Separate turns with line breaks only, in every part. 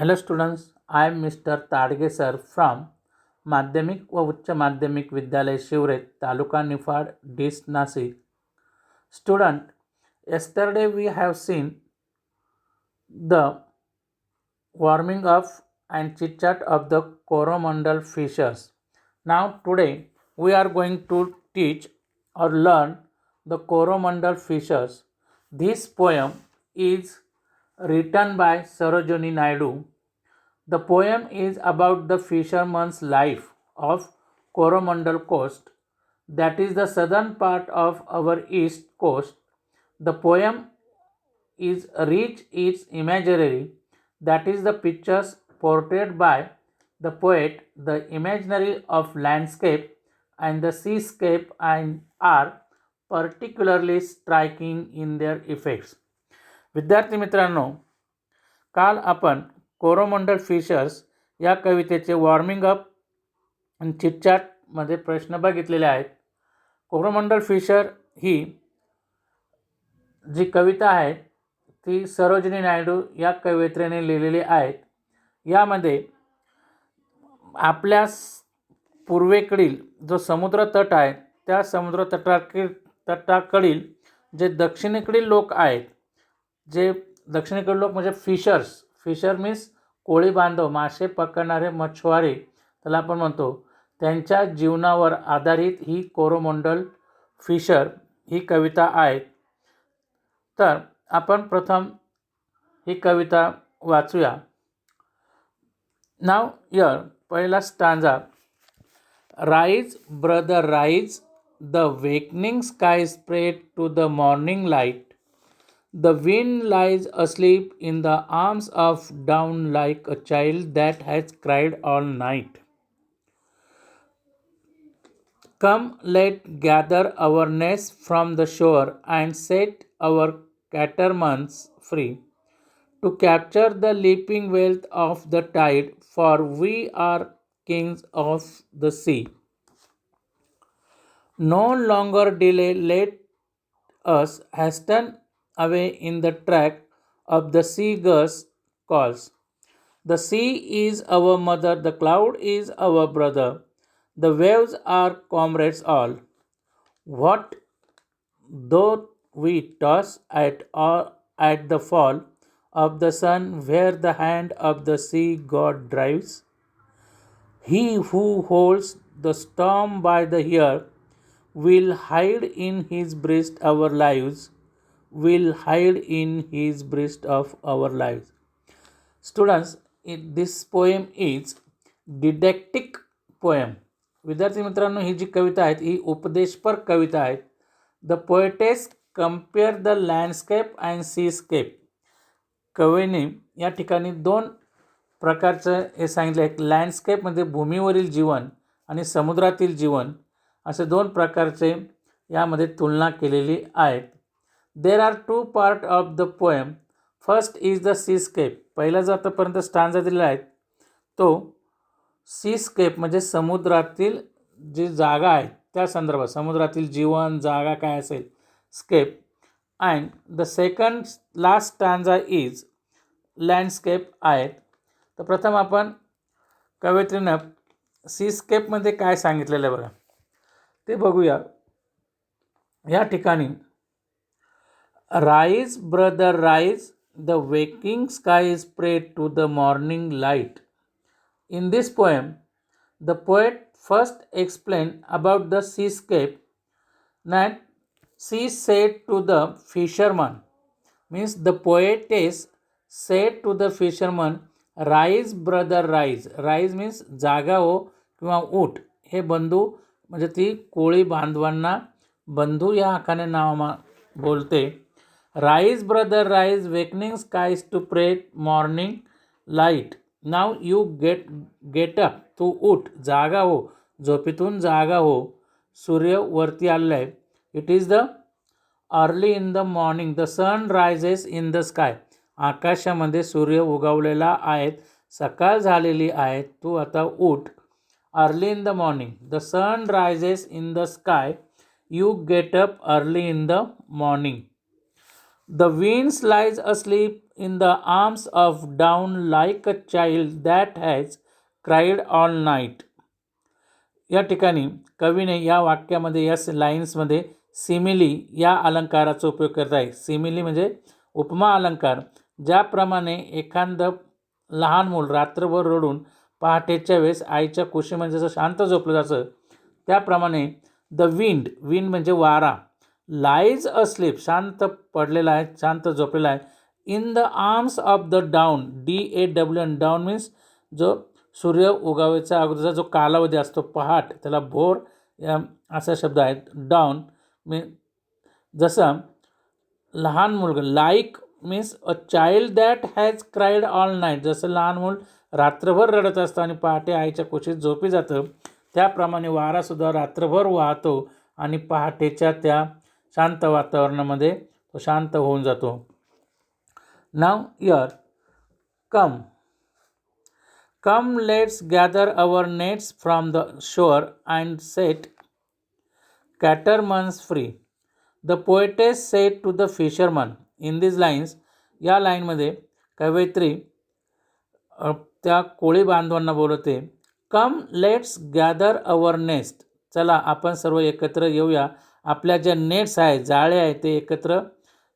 Hello students, I am Mr. Tadge sir from माध्यमिक व उच्च माध्यमिक विद्यालय शिवरे तालुका Niphad डिस्ट Nashik. Student, yesterday we have seen the warming up and chit chat of the coromandel fishes. Now today we are going to teach or learn the coromandel fishes. This poem is written by Sarojini Naidu. The poem is about the fisherman's life of Coromandel Coast, that is the southern part of our east coast. The poem is rich its imagery, that is the pictures portrayed by the poet, the imaginary of landscape and the seascape and are particularly striking in their effects. विद्यार्थी मित्रांनो, काल आपण Coromandel fishers या कवितेचे warming up आणि चिटचॅटमध्ये प्रश्न बघितलेले आहेत. कोरोमंडल फिशर ही जी कविता आहे ती सरोजिनी नायडू या कवयित्रीने लिहिलेली आहे. यामध्ये आपल्या पूर्वेकडील जो समुद्र तट आहे त्या समुद्र तटाकडील जे दक्षिणेकडील लोक आहेत, जे दक्षिणेकडील लोक म्हणजे फिशर मीन्स कोळी बांधव, मासे पकडणारे मच्छवारे त्याला आपण म्हणतो, त्यांच्या जीवनावर आधारित ही कोरोमंडल फिशर ही कविता आहे. तर आपण प्रथम ही कविता वाचूया. नाव यर पहिला stanza. Rise brother rise, the wakening sky spread to the morning light. The wind lies asleep in the arms of down like a child that has cried all night. Come, let gather our nets from the shore and set our catamarans free, to capture the leaping wealth of the tide, for we are kings of the sea. No longer delay, let us hasten away in the track of the seagull's calls. The sea is our mother, the cloud is our brother, the waves are comrades all. What though we toss at the fall of the sun, where the hand of the sea god drives? He who holds the storm by the ear will hide in his breast our lives, will hide in his breast of our lives. Students, this poem is didactic poem. विद्यार्थी मित्रांनो, ही जी कविता आहे ही उपदेशपर कविता आहे. The poetess compare the landscape and seascape. कवीने या ठिकाणी दोन प्रकारचं हे सांगितलं आहे. लँडस्केप म्हणजे भूमीवरील जीवन आणि समुद्रातील जीवन असे दोन प्रकारचे यामध्ये तुलना केलेली आहे. There are two parts of the poem. First is the seascape. पहिला जो आतापर्यंत स्टांजा दिलेला आहे तो सीस्केप म्हणजे समुद्रातील जी जागा आहे त्या संदर्भात, समुद्रातील जीवन जागा काय असेल, स्केप. And the second last stanza is landscape आहे. तर प्रथम आपण कवयित्रीनं सीस्केपमध्ये काय सांगितलेलं आहे बघा ते बघूया. या ठिकाणी Rise, brother, rise, the waking sky spread to the morning light. In this poem, the poet first explained about the seascape that she said to the fisherman, means the poetess said to the fisherman, rise, brother, rise. Rise means जागा हो किंवा उठ. हे बंधू म्हणजे ती कोळी बांधवांना बंधू या हक्काने नाव बोलते. Rise, brother, rise, wakening skies to spread morning light. Now you get up. तू उठ, जागा हो, झोपेतून जागा हो. सूर्य वरती आलेला आहे. It is the early in the morning, the sun rises in the sky. आकाशामध्ये सूर्य उगवलेला आहे, सकाळ झालेली आहे, तू आता उठ. Early in the morning, the sun rises in the sky, you get up early in the morning. The wind lies asleep in the arms of down like a child that has cried all night. या ठिकाणी कवीने या वाक्यामध्ये या लाईन्समध्ये simile या अलंकाराचा उपयोग करत आहे. सिमिली म्हणजे उपमा अलंकार. ज्याप्रमाणे एखादं लहान मूल रात्रभर रडून पहाटेच्या वेळेस आईच्या कुशीमध्ये जसं शांत झोपलं जातं, त्याप्रमाणे द विंड, विंड म्हणजे वारा, लाईज अस्लीप, शांत पडलेला आहे, शांत झोपलेला आहे, in the arms of the down, DAWN, down means जो सूर्य उगवायचा अगोदरचा जो कालावधी असतो, पहाट, त्याला भोर असा शब्द आहे. डाऊन मी जसं लहान मुलगा, like means a child that has cried all night, जसं लहान मूल रात्रभर रडत असतं आणि पहाटे आईच्या कुशीत झोपी जातं, त्याप्रमाणे वारासुद्धा रात्रभर वाहतो आणि पहाटेच्या त्या शांत वातावरणामध्ये तो शांत होऊन जातो. Now here come, come let's gather our nets from the shore and set catamarans free. The poetess said to the fisherman. In this lines, या लाईनमध्ये कवयित्री त्या कोळी बांधवांना बोलते, come let's gather our nest, चला आपण सर्व एकत्र येऊया, आपल्या ज्या नेट्स आहेत, जाळे आहेत, ते एकत्र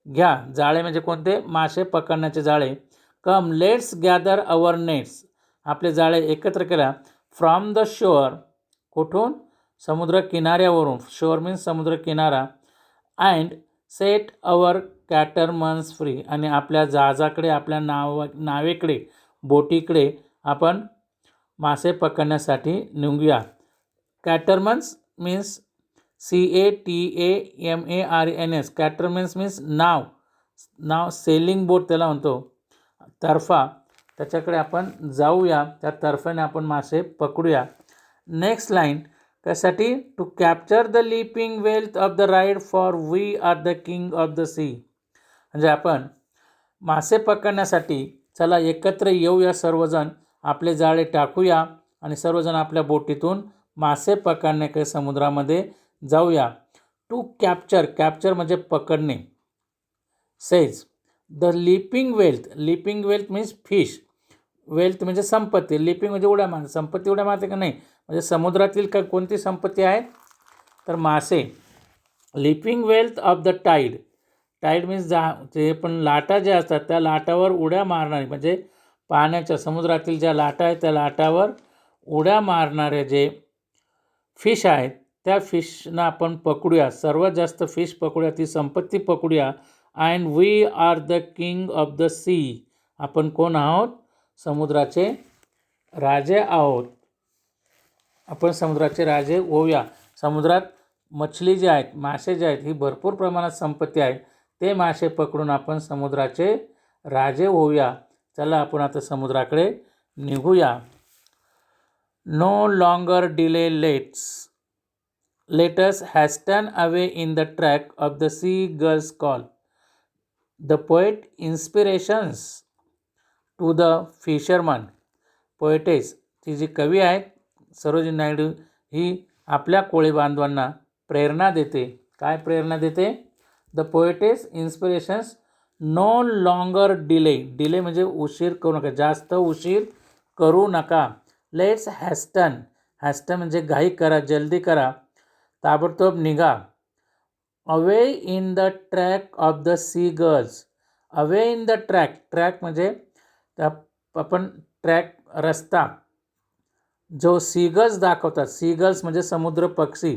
घ्या. जाळे म्हणजे कोणते? मासे पकडण्याचे जाळे. कम लेट्स गॅदर अवर नेट्स, आपले जाळे एकत्र केला. फ्रॉम द शोअर, कुठून? समुद्र किनाऱ्यावरून. शोअर मीन्स समुद्र किनारा. अँड सेट अवर कॅटरमन्स फ्री, आणि आपल्या जहाजाकडे, आपल्या नावेकडे, बोटीकडे आपण मासे पकडण्यासाठी निघूया. कॅटरमन्स मीन्स CATAMARNS, कॅटरमन्स मीन्स नाव, नाव, सेलिंग बोट त्याला म्हणतो, तर्फा, त्याच्याकडे आपण जाऊया, त्या तर्फेने आपण मासे पकडूया. नेक्स्ट लाईन कशासाठी? To capture the leaping wealth of the ride for we are the king of the sea, म्हणजे आपण मासे पकडण्यासाठी चला एकत्र येऊया, सर्वजण आपले जाळे टाकूया आणि सर्वजण आपल्या बोटीतून मासे पकडण्याकडे समुद्रामध्ये जाऊया. टू कॅप्चर, कॅप्चर म्हणजे पकडणे. Says the leaping wealth, leaping wealth means fish, wealth म्हणजे संपत्ती, लिपिंग म्हणजे उड्या मारणे, संपत्ती उड्या मारते का नाही, म्हणजे समुद्रातील का कोणती संपत्ती आहे? तर मासे. Leaping wealth of the tide, tide means ते पण लाटा ज्या असतात त्या लाटावर उड्या मारणारे, म्हणजे पाण्याच्या, समुद्रातील ज्या लाटा आहेत त्या लाटावर उड्या मारणारे जे फिश आहेत, त्या फिशना आपण पकडूया, सर्वात जास्त फिश पकडूया, ती संपत्ती पकडूया. And we are the king of the sea, आपण कोण आहोत? समुद्राचे राजे आहोत. आपण समुद्राचे राजे होऊया. समुद्रात मछली जे आहेत, मासे जे आहेत, ही भरपूर प्रमाणात संपत्ती आहे. ते मासे पकडून आपण समुद्राचे राजे होऊया. चला आपण आता समुद्राकडे निघूया. No longer delay let us hasten away in the track of the seagull's call. The poet inspirations to the fisherman. Poetess, ती जी कवी आहेत सरोजिनी नायडू, ही आपल्या कोळी बांधवांना प्रेरणा देते. काय प्रेरणा देते? The poetess inspirations no longer delay, delay means उशीर करू नका, जास्त उशीर करू नका. लेट्स हॅस्टन, हॅस्टन म्हणजे घाई करा, जल्दी करा, ताबडतोब निघा. Away in the track of the sea girls, away in the track, track म्हणजे आपण ट्रॅक, रस्ता जो सीगल्स दाखवतात, सीगल्स म्हणजे समुद्र पक्षी,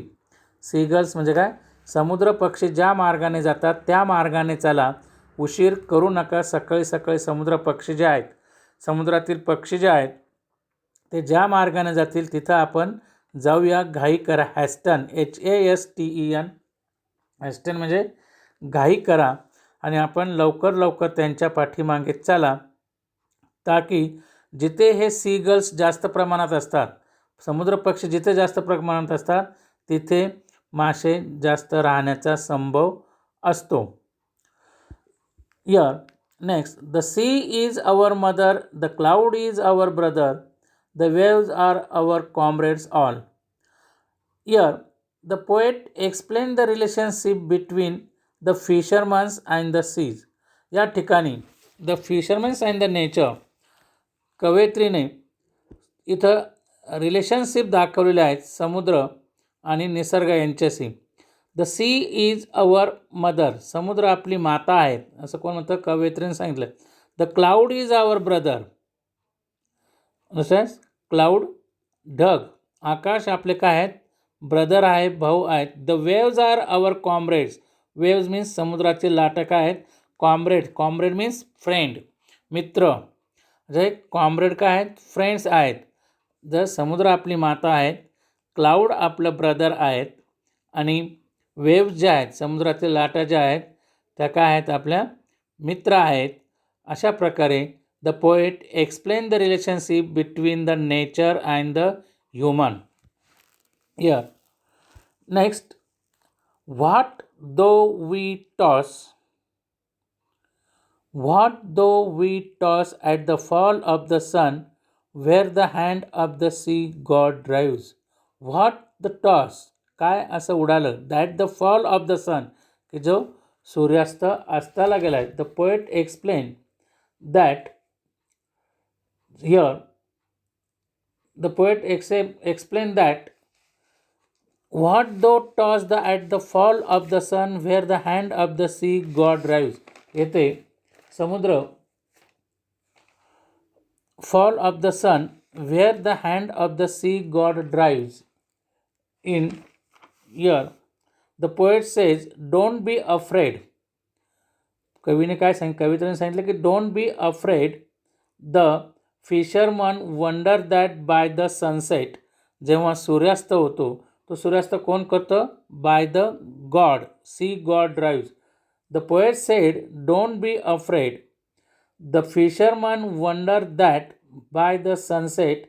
सीगल्स म्हणजे काय? समुद्र पक्षी ज्या मार्गाने जातात त्या मार्गाने चला, उशीर करू नका. सकाळी सकाळी समुद्र पक्षी जे आहेत, समुद्रातील पक्षी जे आहेत, ते ज्या मार्गाने जातील तिथं आपण जाऊया, घाई करा. हॅस्टन, HASTEN, हॅस्टन म्हणजे घाई करा, आणि आपण लवकर लवकर त्यांच्या पाठीमागे चला, ताकी जिथे हे सीगल्स जास्त प्रमाणात असतात, समुद्र पक्षी जिथे जास्त प्रमाणात असतात, तिथे मासे जास्त राहण्याचा संभव असतो. Here, next, the sea is our mother, the cloud is our brother, the waves are our comrades all. Here, the poet explained the relationship between the fishermen and the seas. या ठिकाणी the fishermans and the nature. कवयित्रीने इथं relationship दाखवलेले आहेत समुद्र आणि निसर्ग यांच्याशी. The sea is our mother. समुद्र आपली माता आहे असं कोण म्हणतं? कवयित्रीने सांगितलं. The cloud is our brother. तसेच क्लाउड ढग, आकाश आपले काय आहेत? ब्रदर आहे, भाऊ आहेत. The waves are our comrades. Waves means समुद्राचे लाटा काय आहेत? कॉम्रेड. कॉम्रेड मीन्स फ्रेंड, मित्र. म्हणजे कॉम्रेड काय आहेत? फ्रेंड्स आहेत. जर समुद्र आपली माता आहेत, क्लाउड आपलं ब्रदर आहेत आणि वेव्ज ज्या आहेत, समुद्रातील लाटा ज्या आहेत त्या काय आहेत? आपल्या मित्र आहेत. अशा प्रकारे the poet explain the relationship between the nature and the human. Here next, what though we toss. What though we toss at the fall of the sun, where the hand of the sea God drives? What the toss? काय असं उडालं? That the fall of the sun, की जो सूर्यास्त अस्ताला गेला आहे. The poet explained that here, the poet explained that what though toss at the fall of the sun, where the hand of the sea God drives. येथे समुद्र, fall of the sun, where the hand of the sea God drives. In here, the poet says, don't be afraid. कवीने काय कवितेने सांगितलं की don't be afraid. The fisherman wonder that by the sunset. जेव्हा सूर्यास्त होतो तो सूर्यास्त कोण करतं? By the god, sea god drives. The poet said, don't be afraid. The fishermen wondered that by the sunset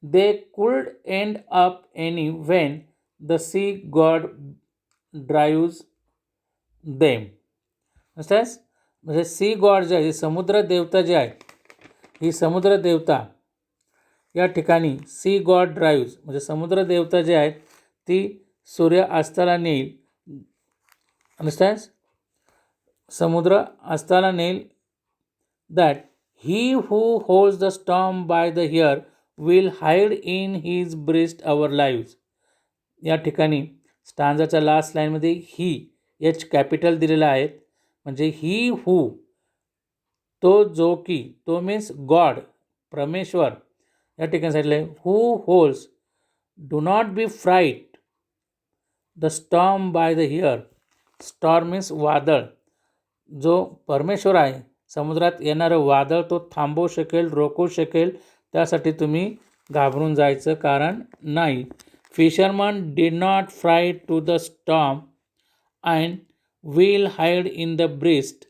they could end up any when the sea god drives them. म्हणजे C God जे आहे, समुद्र देवता जे आहे, ही समुद्र देवता या ठिकाणी सी गॉड ड्राईव्स म्हणजे समुद्र देवता जे आहेत ती सूर्य अस्ताला नेईल. अंडरस्टँड्स? समुद्र अस्ताला नेईल. That he who holds the storm by the here will hide in his breast our lives. या ठिकाणी स्टांजाच्या लास्ट लाईनमध्ये ही एच कॅपिटल दिलेला आहे. म्हणजे ही हू, तो जो की, तो मीन्स गॉड, परमेश्वर. या ठिकाणी सांगितलं आहे who holds, do not be fright the storm by the hair. Storm means वादळ. जो परमेश्वर आहे, समुद्रात येणारं वादळ तो थांबवू शकेल, रोखू शकेल. त्यासाठी तुम्ही घाबरून जायचं कारण नाही. Fisherman did not fright to the storm and will hide in the breast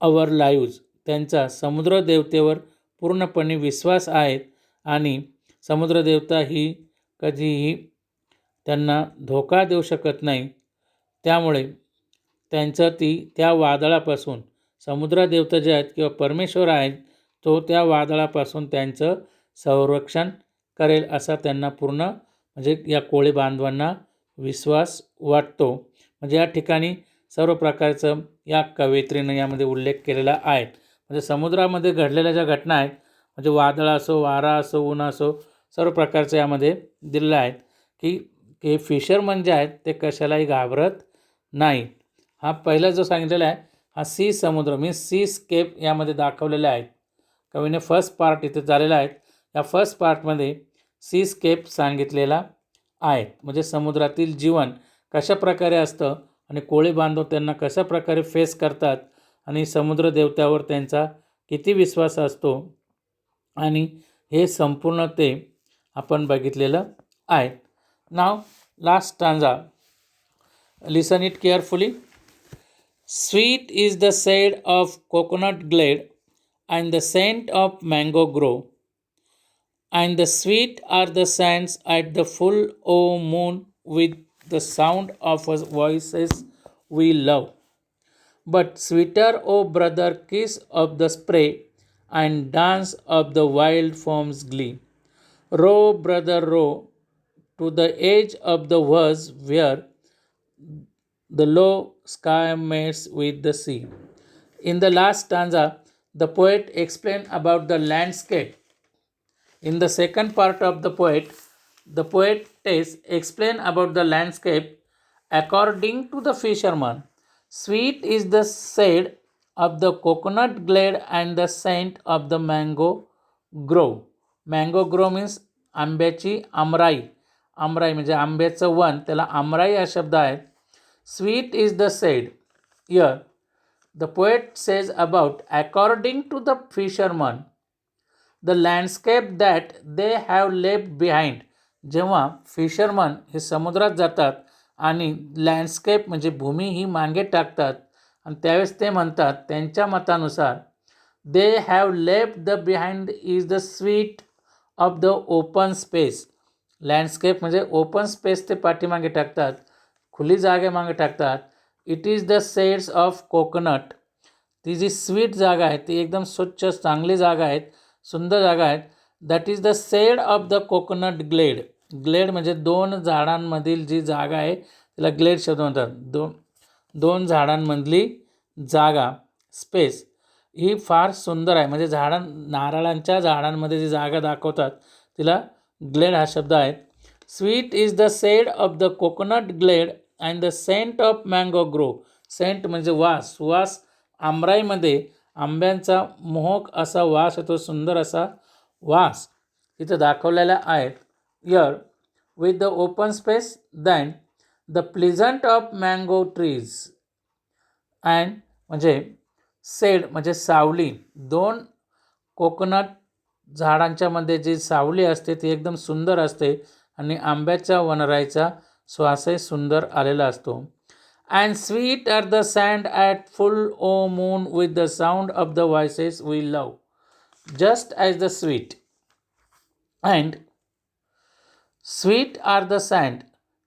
our lives. त्यांचा समुद्रदेवतेवर पूर्णपणे विश्वास आहे आणि समुद्रदेवता ही कधीही त्यांना धोका देऊ शकत नाही. त्यामुळे त्यांचं त्या वादळापासून, समुद्रदेवता जे आहेत किंवा परमेश्वर आहेत, तो त्या वादळापासून त्यांचं संरक्षण करेल असा त्यांना पूर्ण म्हणजे या कोळी बांधवांना विश्वास वाटतो. म्हणजे या ठिकाणी सर्व प्रकारचं या कवयित्रीनं यामध्ये उल्लेख केलेला आहे. म्हणजे समुद्रामध्ये घडलेल्या ज्या घटना आहेत, म्हणजे वादळ असो, वारा असो, ऊन असो, सर्व प्रकारचं यामध्ये दिलेलं आहेत की फिशरमन जे आहेत ते कशालाही घाबरत नाही. हा पहिला जो सांगितलेला आहे हा सी समुद्र मीन्स सी स्केप यामध्ये दाखवलेला आहे. कवीने फर्स्ट पार्ट इथे झालेला आहे. या फर्स्ट पार्टमध्ये सी स्केप सांगितलेला आहे. म्हणजे समुद्रातील जीवन कशा प्रकारे असतं आणि कोळी बांधव त्यांना कशा प्रकारे फेस करतात आणि समुद्र देवत्यावर त्यांचा किती विश्वास असतो आणि हे संपूर्ण ते आपण बघितलेलं आहे. Now last stanza, listen it carefully. Sweet is the shade of coconut glade, and the scent of mango grove, and the sweet are the sands at the full o moon with the sound of us voices we love. But sweeter, O brother, kiss of the spray and dance of the wild foam's glee. Row, brother, row to the edge of the woods where the low sky meets with the sea. In the last stanza, the poet explained about the landscape. In the second part of the poetess explain about the landscape according to the fisherman. Sweet is the shade of the coconut glade and the scent of the mango grove. Mango grove means आंब्याची आमराई. आमराई म्हणजे आंब्याचं one, त्याला आमराई हा शब्द आहे. Sweet is the shade. Here the poet says about according to the fisherman the landscape that they have left behind. जेव्हा fisherman हे समुद्रात जातात आणि लँडस्केप म्हणजे भूमी ही मागे टाकतात आणि त्यावेळेस ते म्हणतात त्यांच्या मतानुसार दे have left the behind is the sweet of the open space. Landscape म्हणजे ओपन स्पेस ते पाठीमागे टाकतात, खुली जागेमागे टाकतात. It is the shades of coconut. ती जी स्वीट जागा आहे ती एकदम स्वच्छ चांगली जागा आहे, सुंदर जागा आहेत. That is the shade of the coconut glade. Glade म्हणजे दोन झाडांमधील जी जागा आहे तिला ग्लेड शब्द म्हणतात. दोन झाडांमधली जागा, स्पेस ही फार सुंदर आहे. म्हणजे नारळांच्या झाडांमध्ये जी जागा दाखवतात तिला ग्लेड हा शब्द आहे. Sweet is the shade of the coconut glade and the scent of mango grove. Scent म्हणजे वास. वास आमराईमध्ये आंब्यांचा मोहक असा वास येतो, सुंदर असा वास इथं दाखवलेला आहे. Here with the open space than the pleasant of mango trees and म्हणजे सेड म्हणजे सावली. दोन कोकोनट झाडांच्या मध्ये जी सावली असते ती एकदम सुंदर असते आणि आंब्याच्या वनराईचा श्वासही सुंदर आलेला असतो. And sweet are the sand at full o moon with the sound of the voices we love just as the sweet. And sweet are the sand.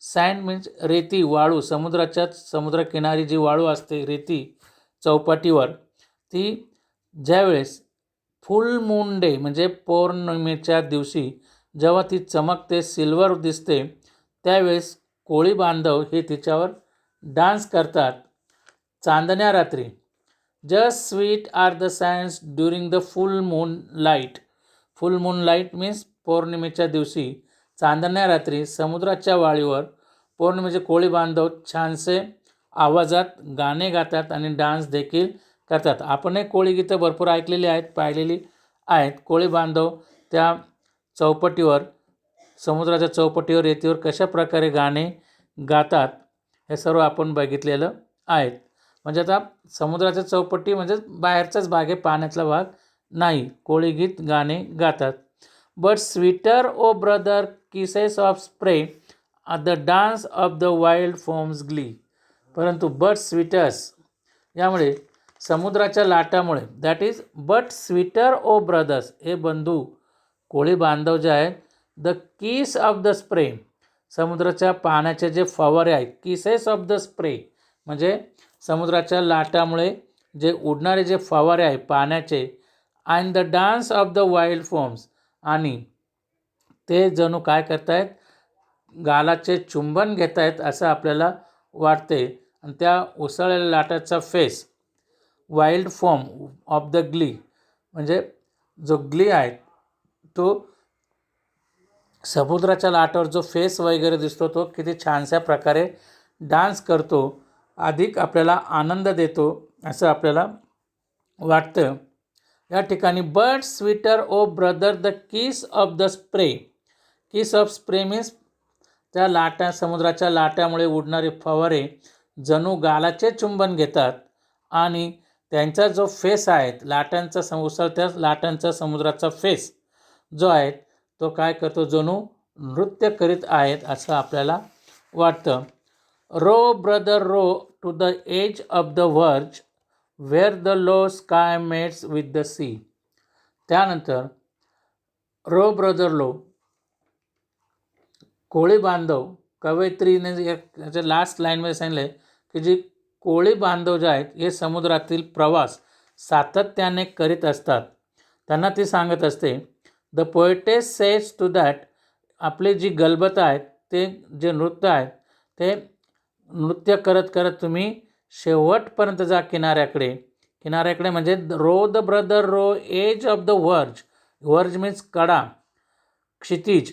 Sand means रेती, वाळू. समुद्रकिनारी जी वाळू असते रेती चौपाटीवर, ती ज्यावेळेस फुल मून डे म्हणजे पौर्णिमेच्या दिवशी जेव्हा ती चमकते, सिल्वर दिसते, त्यावेळेस कोळी बांधव हे तिच्यावर डान्स करतात चांदण्या रात्री. Just sweet are the sands during the full moon light. Full moon light means पौर्णिमेच्या दिवशी चांदण्या रात्री समुद्राच्या वाळीवर पौर्णिमेचे कोळी बांधव छानसे आवाजात गाणे गातात आणि डान्स देखील करतात. आपणही कोळी गीतं भरपूर ऐकलेली आहेत, पाहिलेली आहेत. कोळी बांधव त्या चौपटीवर, समुद्राच्या चौपटीवर, रेतीवर कशा प्रकारे गाणे गातात हे सर्व आपण बघितलेलं आहे. म्हणजे आता समुद्राच्या चौपटी म्हणजे बाहेरचाच भाग आहे, पाण्यातला भाग नाही. कोळी गीत गाणे गातात. But sweeter o brother kisses of spray the dance of the wild foams glee. परंतु बट स्वीटर्स यामुळे समुद्राच्या लाटामुळे, that is but sweeter o brothers हे बंधू कोळी बांधव जे आहेत, the kiss of the spray समुद्राच्या पाण्याचे जे फवारे आहेत, किसेस ऑफ द स्प्रे म्हणजे समुद्राच्या लाटामुळे जे उडणारे जे फवारे आहेत पाण्याचे, and the dance of the wild foams आणि ते जणू काय करतायत, गालाचे चुंबन घेत आहेत असं आपल्याला वाटते. आणि त्या उसळलेल्या लाटाचा फेस, wild form of the glee म्हणजे जो ग्ली आहे तो समुद्राच्या लाटावर जो फेस वगैरे दिसतो तो किती छानशा प्रकारे डान्स करतो, अधिक आपल्याला आनंद देतो असं आपल्याला वाटतं. या ठिकाणी but sweeter o brother the kiss of the spray. Kiss of spray means त्या लाटा, समुद्राच्या लाटामुळे उडणारे फवारे जणू गालाचे चुंबन घेतात आणि त्यांचा जो फेस आहे, लाटांचा उसळत्या लाटांचा समुद्राचा फेस जो आहे तो काय करतो, जणू नृत्य करीत आहेत असं आपल्याला वाटतं. Row brother row to the edge of the verge where the low sky mates with the sea. त्यानंतर रो ब्रदर लो, कोळी बांधव, कवयित्रीने याच्या लास्ट लाईनमध्ये सांगितलं आहे की जी कोळी बांधव जे आहेत हे समुद्रातील प्रवास सातत्याने करीत असतात. त्यांना ती सांगत असते, the poetess says to that, आपले जी गलबत आहेत ते जे नृत्य आहेत ते नृत्य करत करत तुम्ही शेवटपर्यंत जा किनाऱ्याकडे. किनाऱ्याकडे म्हणजे row the brother row edge of the verge. Verge means कडा, क्षितिज.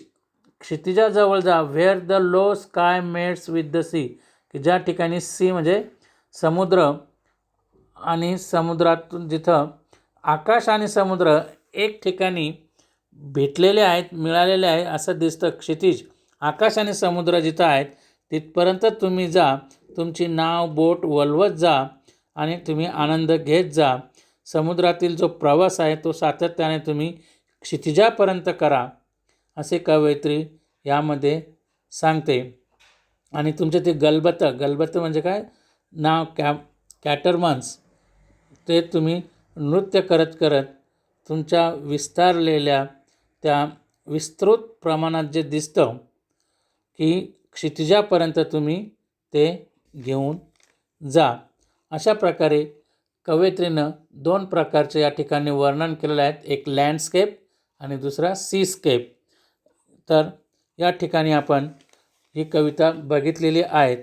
क्षितिजाजवळ जा. Where the low sky mates with the sea, की ज्या ठिकाणी सी म्हणजे समुद्र आणि समुद्रातून जिथं आकाश आणि समुद्र एक ठिकाणी भेटलेले आहेत, मिळालेले आहे असं दिसतं. क्षितिज, आकाश आणि समुद्र जिथं आहेत तिथपर्यंत तुम्ही जा. तुमची नाव बोट वलवत जा आणि तुम्ही आनंद घेत जा. समुद्रातील जो प्रवास आहे तो सातत्याने तुम्ही क्षितिजापर्यंत करा, असे कवयित्री यामध्ये सांगते. आणि तुमचे ते गलबतं, गलबतं म्हणजे काय, नाव कॅटरमन्स, ते तुम्ही नृत्य करत करत तुमच्या विस्तारलेल्या त्या विस्तृत प्रमाणात जे दिसतं की क्षितिजापर्यंत तुम्ही ते घेऊन जा. अशा प्रकारे कवयित्रीनं 2 प्रकारचे या ठिकाणी वर्णन केलेलं आहेत, एक लँडस्केप आणि दुसरा सीस्केप. तर या ठिकाणी आपण ही कविता बघितलेली आहेत.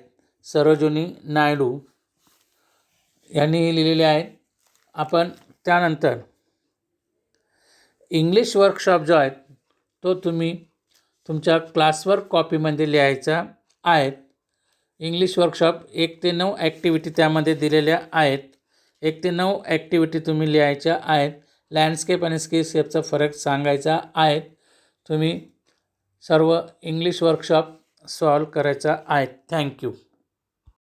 सरोजिनी नायडू यांनी ही लिहिलेली आहे. आपण त्यानंतर इंग्लिश वर्कशॉप जो आहे तो तुम्ही तुमच्या क्लासवर्क कॉपीमध्ये लिहायचा आहेत. इंग्लिश वर्कशॉप 1 ते 9 ॲक्टिव्हिटी त्यामध्ये दिलेल्या आहेत. 1 ते 9 ॲक्टिव्हिटी तुम्ही लिहायच्या आहेत. लँडस्केप आणि स्केपचा फरक सांगायचा आहे. तुम्ही सर्व इंग्लिश वर्कशॉप सॉल्व करायचा आहे. थँक्यू.